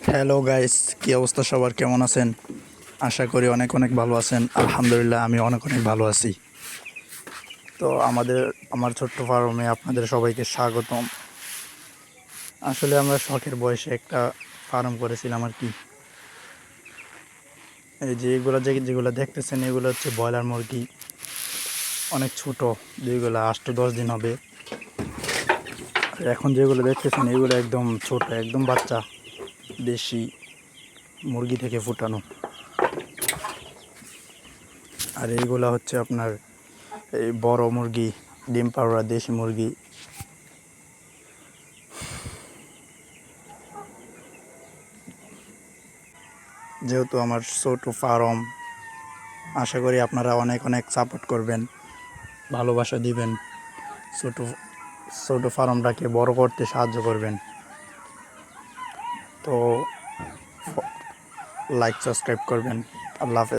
Hello guys, কি অবস্থা সবার? কেমন আছেন? আশা করি অনেক অনেক ভালো আছেন। আলহামদুলিল্লাহ, আমি অনেক অনেক ভালো আছি। তো আমার ছোট্ট ফার্মে আপনাদের সবাইকে স্বাগতম। আসলে আমরা শখের বয়সে একটা ফার্ম করেছিলাম আর কি। এই যে যেগুলো দেখতেছেন, এগুলো হচ্ছে ব্রয়লার মুরগি। অনেক ছোট, যেগুলো 8-10 দিন হবে। আর এখন যেগুলো দেখতেছেন, এগুলো একদম ছোট, একদম বাচ্চা, দেশি মুরগি থেকে ফুটানো। আর এইগুলা হচ্ছে আপনার এই বড় মুরগি, ডিম পাড়া দেশি মুরগি। যেহেতু আমার ছোট ফার্ম, আশা করি আপনারা অনেক অনেক সাপোর্ট করবেন, ভালোবাসা দিবেন, ছোট ছোট ফার্মটাকে বড় করতে সাহায্য করবেন। তো লাইক সাবস্ক্রাইব করবেন। আল্লাহ হাফেজ।